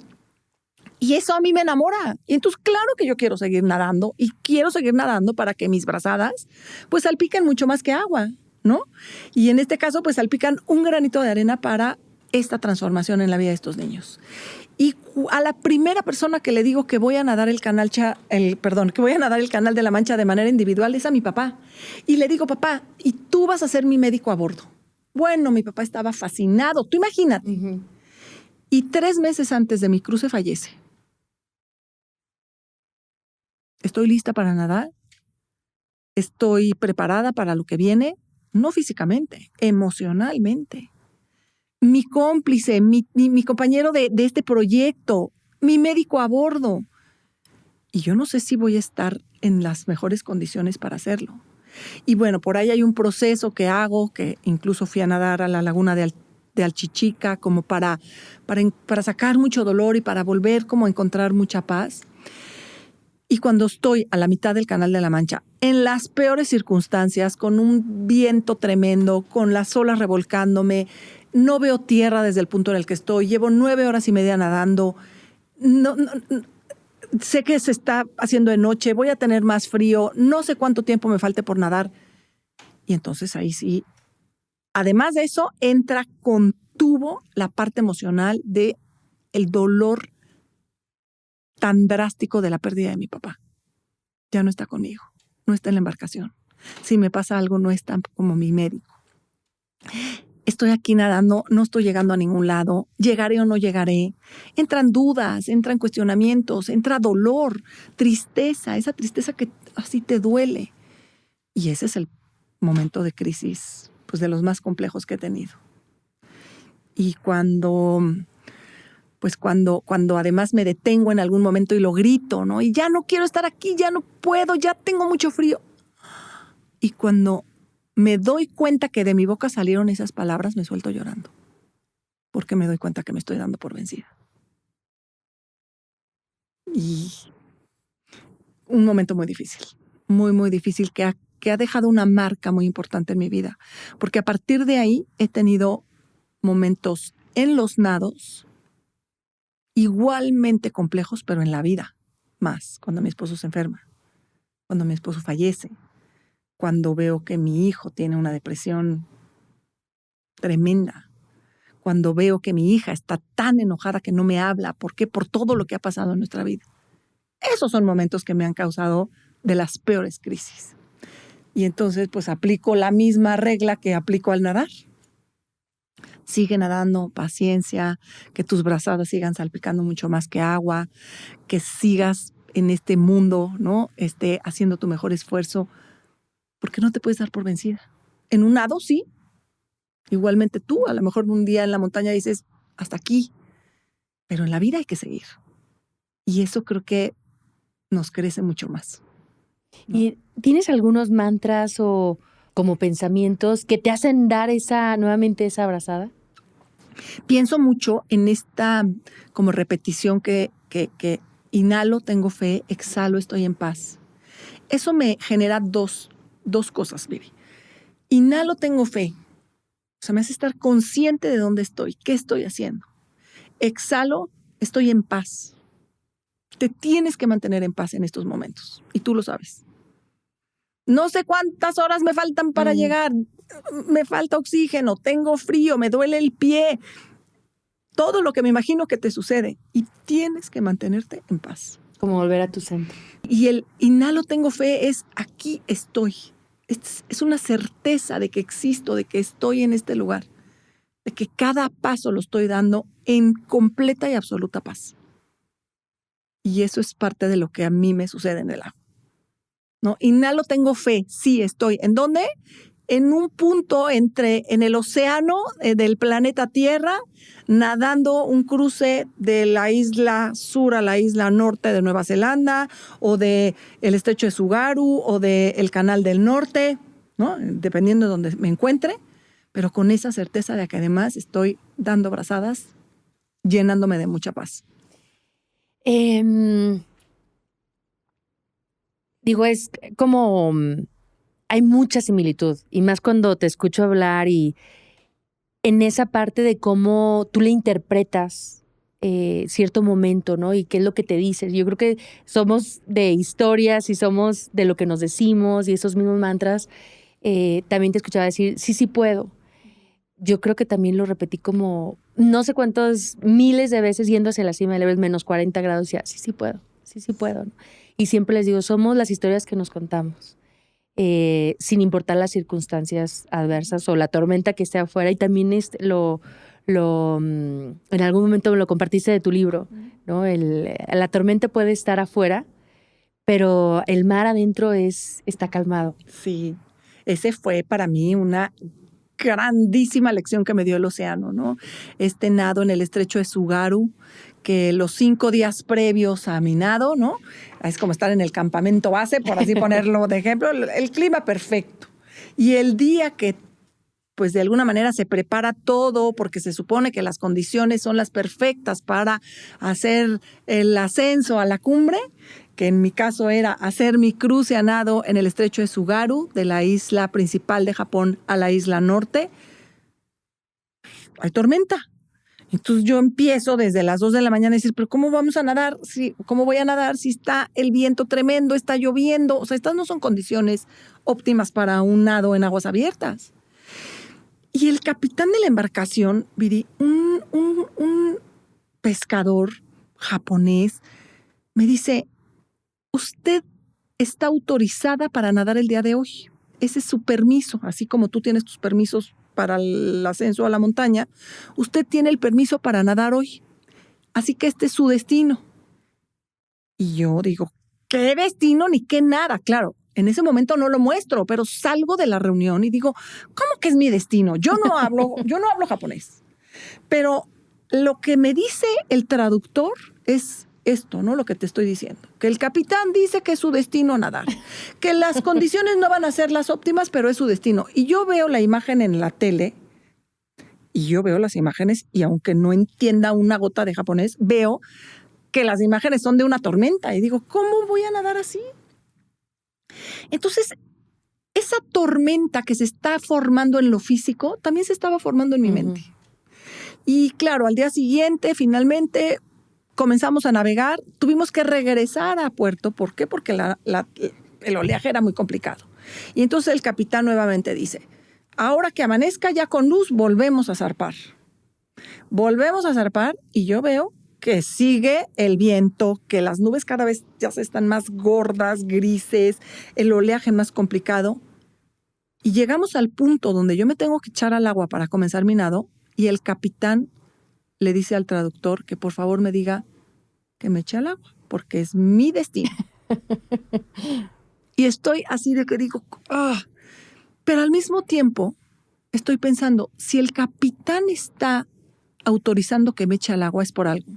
Y eso a mí me enamora. Y entonces, claro que yo quiero seguir nadando y quiero seguir nadando para que mis brazadas pues salpiquen mucho más que agua, ¿no? Y en este caso, pues salpican un granito de arena para esta transformación en la vida de estos niños. Y a la primera persona que le digo que voy a nadar el canal de la Mancha de manera individual es a mi papá. Y le digo, papá, ¿y tú vas a ser mi médico a bordo? Bueno, mi papá estaba fascinado, tú imagínate. Uh-huh. Y 3 meses antes de mi cruce fallece. ¿Estoy lista para nadar? ¿Estoy preparada para lo que viene? No físicamente, emocionalmente. Mi cómplice, mi compañero de este proyecto, mi médico a bordo. Y yo no sé si voy a estar en las mejores condiciones para hacerlo. Y bueno, por ahí hay un proceso que hago, que incluso fui a nadar a la laguna de Alchichica como para sacar mucho dolor y para volver como a encontrar mucha paz. Y cuando estoy a la mitad del Canal de la Mancha, en las peores circunstancias, con un viento tremendo, con las olas revolcándome, no veo tierra desde el punto en el que estoy, llevo 9 horas y media nadando, no, sé que se está haciendo de noche, voy a tener más frío, no sé cuánto tiempo me falte por nadar. Y entonces ahí sí, además de eso, entra con tubo la parte emocional de el dolor tan drástico de la pérdida de mi papá. Ya no está conmigo, no está en la embarcación. Si me pasa algo, no está como mi médico. Estoy aquí nadando, no estoy llegando a ningún lado, llegaré o no llegaré. Entran dudas, entran cuestionamientos, entra dolor, tristeza, esa tristeza que así te duele. Y ese es el momento de crisis, pues de los más complejos que he tenido. Y cuando además me detengo en algún momento y lo grito, ¿no? Y ya no quiero estar aquí, ya no puedo, ya tengo mucho frío. Y cuando me doy cuenta que de mi boca salieron esas palabras, me suelto llorando. Porque me doy cuenta que me estoy dando por vencida. Y un momento muy difícil, muy, muy difícil, que ha dejado una marca muy importante en mi vida. Porque a partir de ahí he tenido momentos en los nados igualmente complejos, pero en la vida más. Cuando mi esposo se enferma, cuando mi esposo fallece, cuando veo que mi hijo tiene una depresión tremenda, cuando veo que mi hija está tan enojada que no me habla. ¿Por qué? Por todo lo que ha pasado en nuestra vida. Esos son momentos que me han causado de las peores crisis. Y entonces, pues aplico la misma regla que aplico al nadar. Sigue nadando, paciencia, que tus brazadas sigan salpicando mucho más que agua, que sigas en este mundo, ¿no? Haciendo tu mejor esfuerzo, porque no te puedes dar por vencida. En un nado, sí. Igualmente tú, a lo mejor un día en la montaña dices, hasta aquí. Pero en la vida hay que seguir. Y eso creo que nos crece mucho más, ¿no? ¿Y tienes algunos mantras o como pensamientos que te hacen dar nuevamente esa abrazada? Pienso mucho en esta como repetición que inhalo, tengo fe, exhalo, estoy en paz. Eso me genera dos cosas, Vivi. Inhalo, tengo fe. O sea, me hace estar consciente de dónde estoy, qué estoy haciendo. Exhalo, estoy en paz. Te tienes que mantener en paz en estos momentos. Y tú lo sabes. No sé cuántas horas me faltan para llegar. Me falta oxígeno, tengo frío, me duele el pie. Todo lo que me imagino que te sucede. Y tienes que mantenerte en paz. Como volver a tu centro. Y el inhalo, tengo fe, es aquí estoy. Es una certeza de que existo, de que estoy en este lugar. De que cada paso lo estoy dando en completa y absoluta paz. Y eso es parte de lo que a mí me sucede en el agua, ¿no? Inhalo, tengo fe, sí estoy. ¿En dónde? En un punto en el océano del planeta Tierra, nadando un cruce de la isla sur a la isla norte de Nueva Zelanda, o del estrecho de Tsugaru, o del Canal del Norte, ¿no? Dependiendo de donde me encuentre, pero con esa certeza de que además estoy dando brazadas, llenándome de mucha paz. Digo, es como hay mucha similitud, y más cuando te escucho hablar y en esa parte de cómo tú le interpretas cierto momento, ¿no? Y qué es lo que te dices. Yo creo que somos de historias y somos de lo que nos decimos y esos mismos mantras. También te escuchaba decir, sí, sí puedo. Yo creo que también lo repetí como no sé cuántos miles de veces yendo hacia la cima del Everest, menos 40 grados, y decía, sí, sí puedo, sí, sí puedo, ¿no? Y siempre les digo, somos las historias que nos contamos, sin importar las circunstancias adversas o la tormenta que esté afuera. Y también en algún momento me lo compartiste de tu libro, ¿no? La tormenta puede estar afuera, pero el mar adentro está calmado. Sí, ese fue para mí una grandísima lección que me dio el océano, ¿no? Este nado en el estrecho de Tsugaru, que los 5 días previos a mi nado, ¿no? Es como estar en el campamento base, por así ponerlo de ejemplo, el clima perfecto. Y el día que, pues de alguna manera se prepara todo, porque se supone que las condiciones son las perfectas para hacer el ascenso a la cumbre, que en mi caso era hacer mi cruce a nado en el estrecho de Tsugaru, de la isla principal de Japón a la isla norte. Hay tormenta. Entonces yo empiezo desde las 2 de la mañana a decir, pero ¿cómo vamos a nadar? ¿Cómo voy a nadar si está el viento tremendo, está lloviendo? O sea, estas no son condiciones óptimas para un nado en aguas abiertas. Y el capitán de la embarcación, Viri, un pescador japonés, me dice, usted está autorizada para nadar el día de hoy. Ese es su permiso, así como tú tienes tus permisos para el ascenso a la montaña, usted tiene el permiso para nadar hoy. Así que este es su destino. Y yo digo, ¿qué destino ni qué nada? Claro, en ese momento no lo muestro, pero salgo de la reunión y digo, ¿cómo que es mi destino? Yo no hablo japonés. Pero lo que me dice el traductor es esto, ¿no? Lo que te estoy diciendo. Que el capitán dice que es su destino nadar. Que las condiciones no van a ser las óptimas, pero es su destino. Y yo veo la imagen en la tele, y yo veo las imágenes, y aunque no entienda una gota de japonés, veo que las imágenes son de una tormenta. Y digo, ¿cómo voy a nadar así? Entonces, esa tormenta que se está formando en lo físico, también se estaba formando en mi mente. Y claro, al día siguiente, finalmente, comenzamos a navegar. Tuvimos que regresar a puerto. ¿Por qué? Porque el oleaje era muy complicado. Y entonces el capitán nuevamente dice, ahora que amanezca ya con luz, volvemos a zarpar. Volvemos a zarpar y yo veo que sigue el viento, que las nubes cada vez ya se están más gordas, grises, el oleaje más complicado. Y llegamos al punto donde yo me tengo que echar al agua para comenzar mi nado y el capitán le dice al traductor que por favor me diga que me eche al agua, porque es mi destino. Y estoy así de que digo, pero al mismo tiempo estoy pensando, si el capitán está autorizando que me eche al agua es por algo.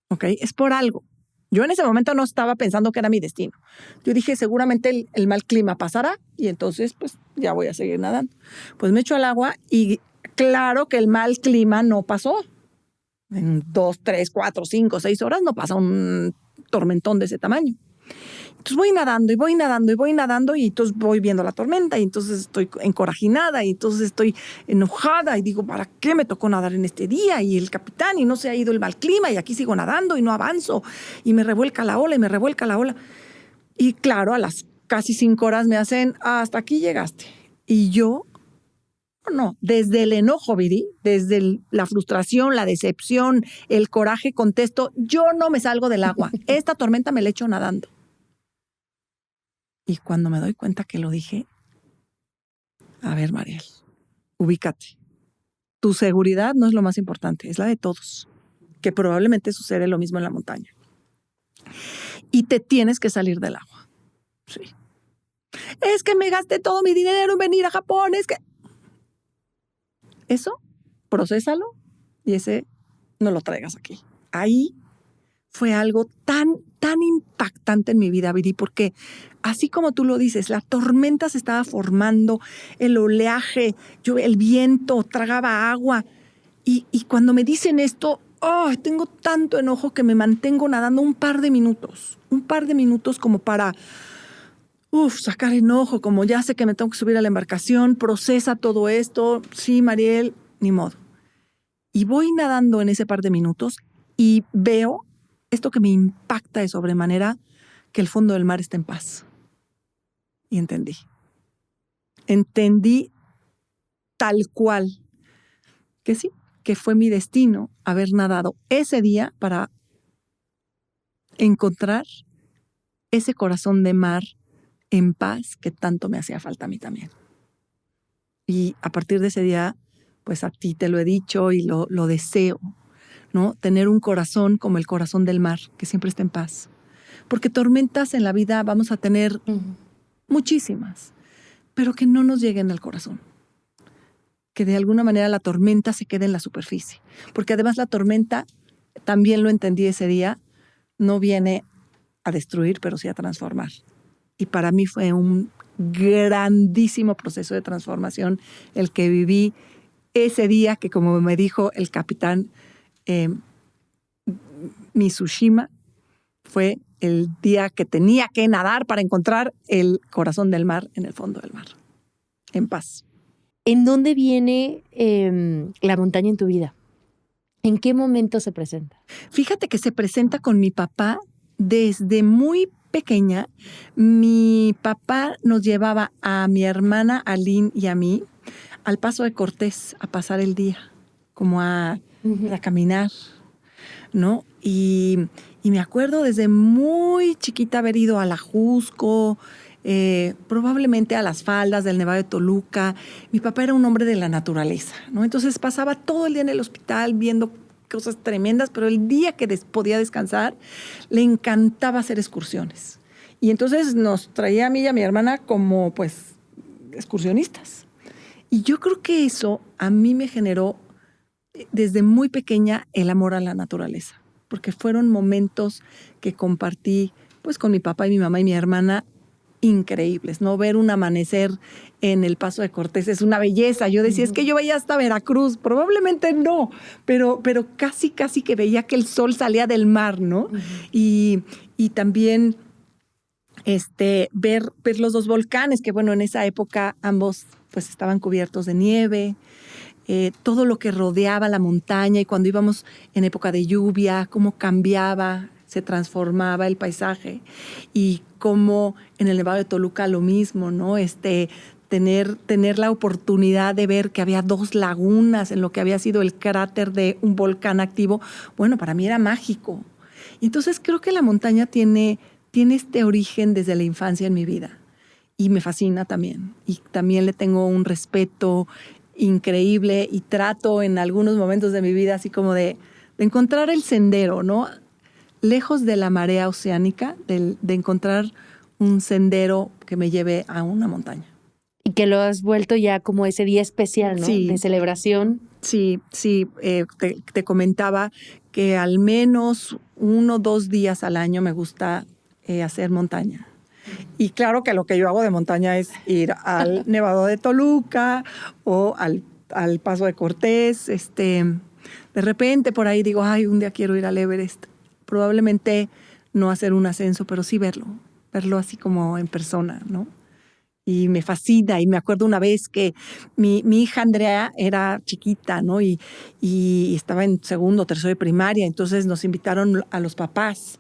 ¿Ok? Es por algo. Yo en ese momento no estaba pensando que era mi destino. Yo dije, seguramente el mal clima pasará y entonces pues ya voy a seguir nadando. Pues me echo al agua y claro que el mal clima no pasó. En 2, 3, 4, 5, 6 horas no pasa un tormentón de ese tamaño. Entonces voy nadando y voy nadando y voy nadando y entonces voy viendo la tormenta y entonces estoy encorajinada y entonces estoy enojada y digo, ¿para qué me tocó nadar en este día? Y el capitán y no se ha ido el mal clima y aquí sigo nadando y no avanzo y me revuelca la ola y me revuelca la ola. Y claro, a las casi 5 horas me hacen, hasta aquí llegaste. Y yo, no, desde el enojo, Viri, desde la frustración, la decepción, el coraje, contesto, yo no me salgo del agua. Esta tormenta me la echo nadando. Y cuando me doy cuenta que lo dije, a ver, Mariel, ubícate. Tu seguridad no es lo más importante, es la de todos. Que probablemente sucede lo mismo en la montaña. Y te tienes que salir del agua. Sí. Es que me gasté todo mi dinero en venir a Japón, es que... Eso, procésalo y ese no lo traigas aquí. Ahí fue algo tan impactante en mi vida, Viri, porque así como tú lo dices, la tormenta se estaba formando, el oleaje, el viento tragaba agua. Y cuando me dicen esto, tengo tanto enojo que me mantengo nadando un par de minutos como para sacar enojo, como ya sé que me tengo que subir a la embarcación, procesa todo esto. Sí, Mariel, ni modo. Y voy nadando en ese par de minutos y veo esto que me impacta de sobremanera, que el fondo del mar está en paz. Y entendí. Entendí tal cual que sí, que fue mi destino haber nadado ese día para encontrar ese corazón de mar en paz que tanto me hacía falta a mí también. Y a partir de ese día, pues a ti te lo he dicho y lo deseo, ¿no? Tener un corazón como el corazón del mar, que siempre esté en paz. Porque tormentas en la vida vamos a tener muchísimas, pero que no nos lleguen al corazón. Que de alguna manera la tormenta se quede en la superficie. Porque además la tormenta, también lo entendí ese día, no viene a destruir, pero sí a transformar. Y para mí fue un grandísimo proceso de transformación el que viví ese día que, como me dijo el capitán Mitsushima, fue el día que tenía que nadar para encontrar el corazón del mar en el fondo del mar, en paz. ¿En dónde viene la montaña en tu vida? ¿En qué momento se presenta? Fíjate que se presenta con mi papá desde muy pequeña. Mi papá nos llevaba a mi hermana Aline y a mí al Paso de Cortés a pasar el día, como a caminar, ¿no? Y me acuerdo desde muy chiquita haber ido a la Jusco, probablemente a las faldas del Nevado de Toluca. Mi papá era un hombre de la naturaleza, ¿no? Entonces pasaba todo el día en el hospital viendo cosas tremendas, pero el día que podía descansar le encantaba hacer excursiones. Y entonces nos traía a mí y a mi hermana como pues excursionistas. Y yo creo que eso a mí me generó desde muy pequeña el amor a la naturaleza, porque fueron momentos que compartí pues con mi papá y mi mamá y mi hermana increíbles, ¿no? Ver un amanecer en el Paso de Cortés es una belleza. Yo decía, es que yo veía hasta Veracruz, probablemente no, pero casi que veía que el sol salía del mar, ¿no? Y también ver los dos volcanes, que bueno, en esa época ambos pues estaban cubiertos de nieve, todo lo que rodeaba la montaña y cuando íbamos en época de lluvia, cómo cambiaba, se transformaba el paisaje y cómo en el Nevado de Toluca lo mismo, ¿no? Tener la oportunidad de ver que había 2 lagunas en lo que había sido el cráter de un volcán activo, bueno, para mí era mágico. Y entonces creo que la montaña tiene este origen desde la infancia en mi vida y me fascina también. Y también le tengo un respeto increíble y trato en algunos momentos de mi vida así como de encontrar el sendero, ¿no? Lejos de la marea oceánica, de encontrar un sendero que me lleve a una montaña. Y que lo has vuelto ya como ese día especial, ¿no? Sí. De celebración. Sí. Te comentaba que al menos 1 o 2 días al año me gusta hacer montaña. Y claro que lo que yo hago de montaña es ir al Nevado de Toluca o al Paso de Cortés. De repente por ahí digo, ay, un día quiero ir al Everest. Probablemente no hacer un ascenso, pero sí verlo así como en persona, ¿no? Y me fascina. Y me acuerdo una vez que mi hija Andrea era chiquita, ¿no? Y estaba en 2º o 3º de primaria. Entonces nos invitaron a los papás.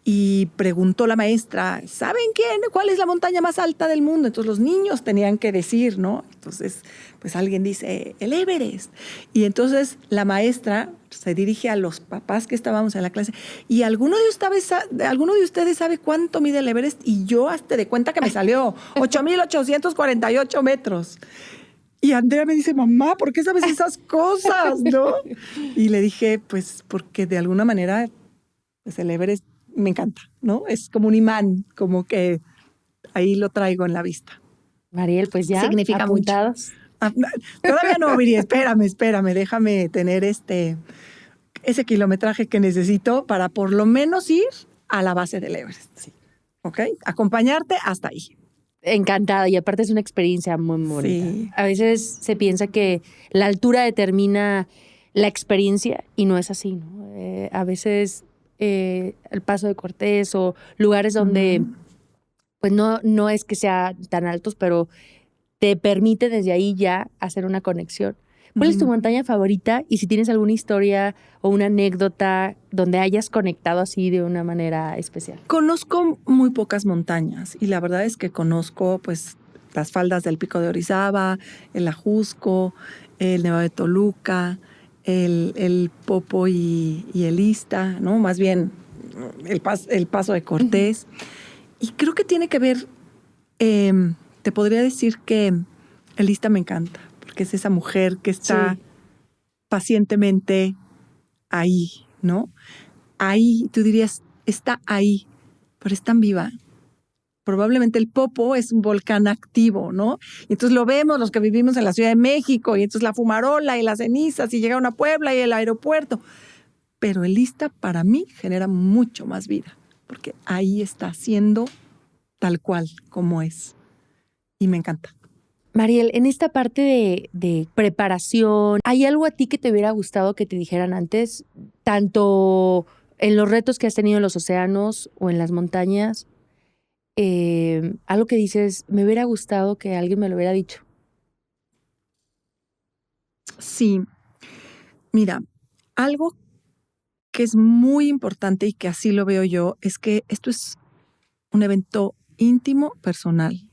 Y preguntó la maestra, ¿saben cuál es la montaña más alta del mundo? Entonces los niños tenían que decir, ¿no? Entonces, pues alguien dice, el Everest. Y entonces la maestra se dirige a los papás que estábamos en la clase. ¿Y alguno de ustedes sabe cuánto mide el Everest? Y yo hasta de cuenta que me salió 8,848 metros. Y Andrea me dice, mamá, ¿por qué sabes esas cosas? ¿No? Y le dije, pues porque de alguna manera, pues el Everest me encanta, ¿no? Es como un imán, como que ahí lo traigo en la vista. Mariel, pues ya, significa apuntados. Mucho. Todavía no, Viri, espérame, déjame tener ese kilometraje que necesito para por lo menos ir a la base del Everest. Sí. ¿Ok? Acompañarte hasta ahí. Encantada, y aparte es una experiencia muy bonita. Sí. A veces se piensa que la altura determina la experiencia y no es así, ¿no? A veces el Paso de Cortés o lugares donde pues no es que sean tan altos, pero te permite desde ahí ya hacer una conexión. ¿Cuál es tu montaña favorita? Y si tienes alguna historia o una anécdota donde hayas conectado así de una manera especial. Conozco muy pocas montañas y la verdad es que conozco pues las faldas del Pico de Orizaba, el Ajusco, el Nevado de Toluca, el Popo y el Ista, ¿no? Más bien el Paso de Cortés. Y creo que tiene que ver, te podría decir que el Ista me encanta, porque es esa mujer que está pacientemente ahí, ¿no? Ahí, tú dirías, está ahí, pero es tan viva. Probablemente el Popo es un volcán activo, ¿no? Y entonces lo vemos los que vivimos en la Ciudad de México, y entonces la fumarola y las cenizas, y llegaron a Puebla y el aeropuerto. Pero el Ista para mí genera mucho más vida, porque ahí está siendo tal cual como es. Y me encanta. Mariel, en esta parte de preparación, ¿hay algo a ti que te hubiera gustado que te dijeran antes? Tanto en los retos que has tenido en los océanos o en las montañas, algo que dices, me hubiera gustado que alguien me lo hubiera dicho. Sí, mira, algo que es muy importante y que así lo veo yo es que esto es un evento íntimo, personal.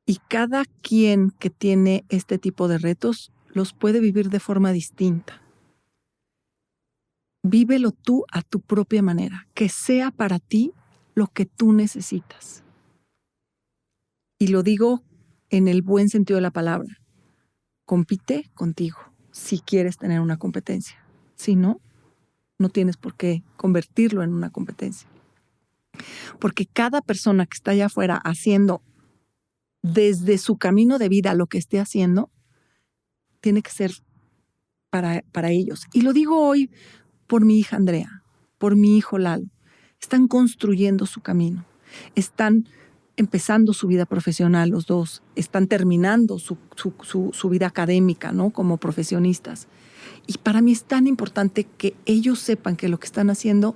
Y cada quien que tiene este tipo de retos los puede vivir de forma distinta. Vívelo tú a tu propia manera, que sea para ti lo que tú necesitas. Y lo digo en el buen sentido de la palabra. Compite contigo si quieres tener una competencia. Si no, no tienes por qué convertirlo en una competencia. Porque cada persona que está allá afuera haciendo desde su camino de vida lo que esté haciendo, tiene que ser para ellos. Y lo digo hoy por mi hija Andrea, por mi hijo Lalo. Están construyendo su camino. Están empezando su vida profesional los dos. Están terminando su vida académica, ¿no? Como profesionistas. Y para mí es tan importante que ellos sepan que lo que están haciendo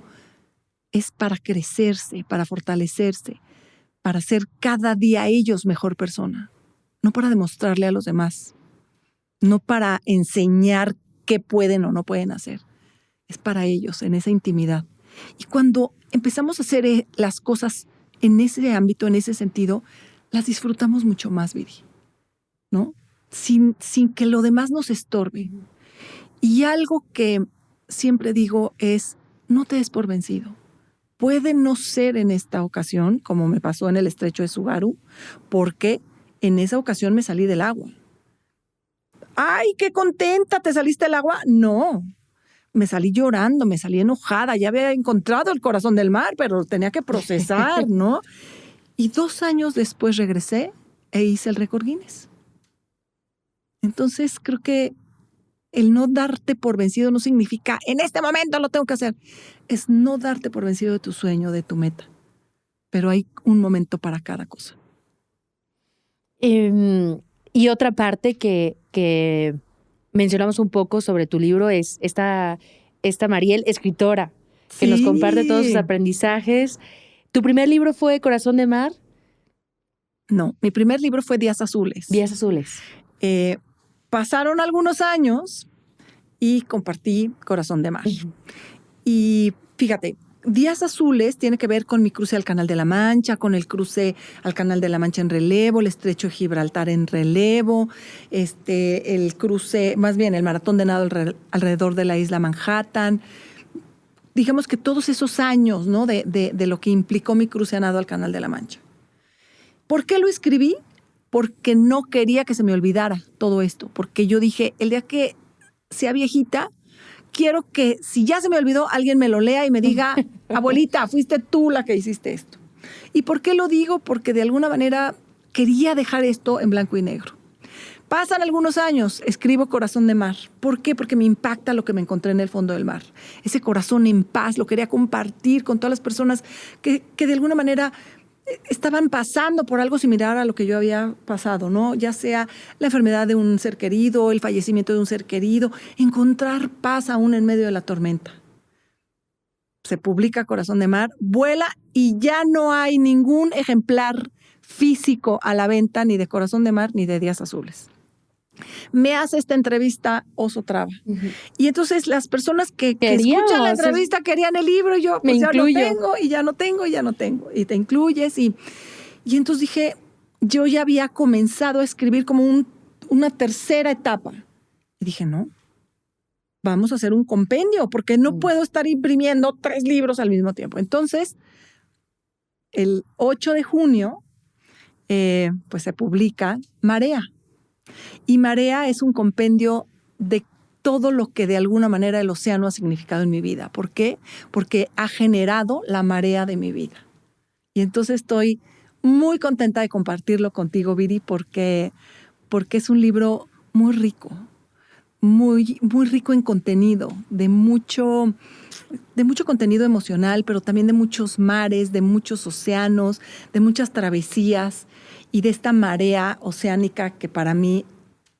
es para crecerse, para fortalecerse, para ser cada día ellos mejor persona, no para demostrarle a los demás, no para enseñar qué pueden o no pueden hacer. Es para ellos, en esa intimidad. Y cuando empezamos a hacer las cosas en ese ámbito, en ese sentido, las disfrutamos mucho más, Viri, ¿no? Sin que lo demás nos estorbe. Y algo que siempre digo es, no te des por vencido. Puede no ser en esta ocasión, como me pasó en el estrecho de Tsugaru, porque en esa ocasión me salí del agua. ¡Ay, qué contenta! ¿Te saliste del agua? No. Me salí llorando, me salí enojada. Ya había encontrado el corazón del mar, pero lo tenía que procesar, ¿no? Y 2 años después regresé e hice el récord Guinness. Entonces, creo que el no darte por vencido no significa, en este momento lo tengo que hacer. Es no darte por vencido de tu sueño, de tu meta. Pero hay un momento para cada cosa. Y otra parte que mencionamos un poco sobre tu libro es esta Mariel, escritora, que nos comparte todos sus aprendizajes. ¿Tu primer libro fue Corazón de Mar? No, mi primer libro fue Días Azules. Días Azules. Pasaron algunos años y compartí Corazón de Mar. Uh-huh. Y fíjate, Días Azules tiene que ver con mi cruce al Canal de la Mancha, con el cruce al Canal de la Mancha en relevo, el estrecho de Gibraltar en relevo, el cruce, más bien el maratón de nado alrededor de la isla Manhattan. Digamos que todos esos años, ¿no? de lo que implicó mi cruce a nado al Canal de la Mancha. ¿Por qué lo escribí? Porque no quería que se me olvidara todo esto. Porque yo dije, el día que sea viejita, quiero que si ya se me olvidó, alguien me lo lea y me diga, abuelita, fuiste tú la que hiciste esto. ¿Y por qué lo digo? Porque de alguna manera quería dejar esto en blanco y negro. Pasan algunos años, escribo Corazón de Mar. ¿Por qué? Porque me impacta lo que me encontré en el fondo del mar. Ese corazón en paz, lo quería compartir con todas las personas que de alguna manera estaban pasando por algo similar a lo que yo había pasado, ¿no? Ya sea la enfermedad de un ser querido, el fallecimiento de un ser querido, encontrar paz aún en medio de la tormenta. Se publica Corazón de Mar, vuela y ya no hay ningún ejemplar físico a la venta ni de Corazón de Mar ni de Días Azules. Me hace esta entrevista Oso Traba. Uh-huh. Y entonces las personas que escuchan la entrevista querían el libro y yo pues ya lo tengo y ya no tengo y ya no tengo. Y te incluyes y entonces dije, yo ya había comenzado a escribir como una tercera etapa. Y dije, no, vamos a hacer un compendio porque no puedo estar imprimiendo 3 libros al mismo tiempo. Entonces, el 8 de junio, pues se publica Marea. Y Marea es un compendio de todo lo que de alguna manera el océano ha significado en mi vida. ¿Por qué? Porque ha generado la marea de mi vida. Y entonces estoy muy contenta de compartirlo contigo, Viri, porque es un libro muy rico, muy, muy rico en contenido, de mucho contenido emocional, pero también de muchos mares, de muchos océanos, de muchas travesías y de esta marea oceánica que para mí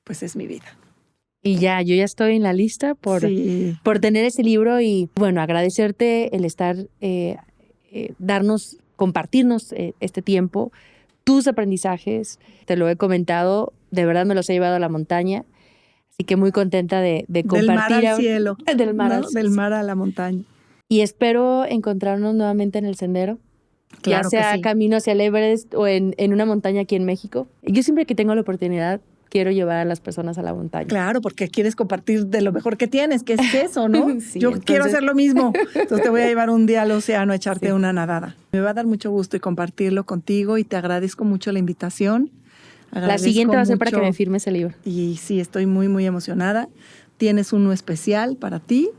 pues es mi vida. Y yo ya estoy en la lista por tener ese libro y bueno, agradecerte el estar, compartirnos este tiempo, tus aprendizajes, te lo he comentado, de verdad me los he llevado a la montaña, así que muy contenta de compartir. Del mar al cielo. Del mar, ¿no? Del mar a la montaña. Y espero encontrarnos nuevamente en el sendero. Claro, ya sea camino hacia el Everest o en una montaña aquí en México. Yo siempre que tengo la oportunidad quiero llevar a las personas a la montaña. Claro, porque quieres compartir de lo mejor que tienes, que es eso, ¿no? Sí, yo quiero hacer lo mismo. Entonces te voy a llevar un día al océano a echarte una nadada. Me va a dar mucho gusto y compartirlo contigo y te agradezco mucho la invitación. La siguiente va a ser para que me firmes el libro. Y sí, estoy muy, muy emocionada. Tienes uno especial para ti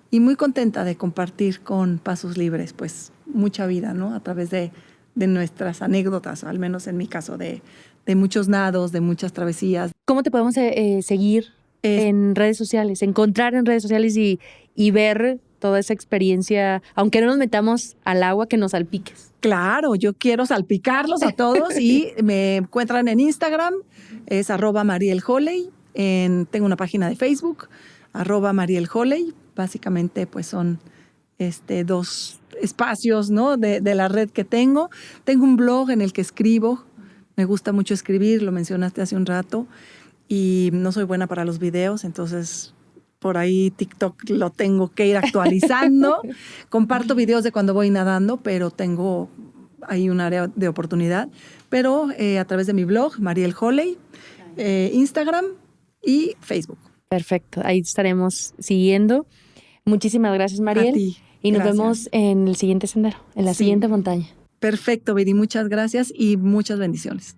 y muy contenta de compartir con Pasos Libres, pues, mucha vida, ¿no? A través de nuestras anécdotas, al menos en mi caso, de muchos nados, de muchas travesías. ¿Cómo te podemos seguir en redes sociales, encontrar en redes sociales y ver toda esa experiencia, aunque no nos metamos al agua, que nos salpiques? Claro, yo quiero salpicarlos a todos y me encuentran en Instagram, es @marielholey, tengo una página de Facebook, @marielholey, básicamente pues son dos espacios, ¿no? de la red que tengo. Tengo un blog en el que escribo. Me gusta mucho escribir, lo mencionaste hace un rato. Y no soy buena para los videos, entonces por ahí TikTok lo tengo que ir actualizando. Comparto videos de cuando voy nadando, pero tengo ahí un área de oportunidad. Pero a través de mi blog, Mariel Holley, Instagram y Facebook. Perfecto, ahí estaremos siguiendo. Muchísimas gracias, Mariel. A ti. Y nos Gracias. vemos en el siguiente sendero, en la siguiente montaña. Perfecto, Viri. Muchas gracias y muchas bendiciones.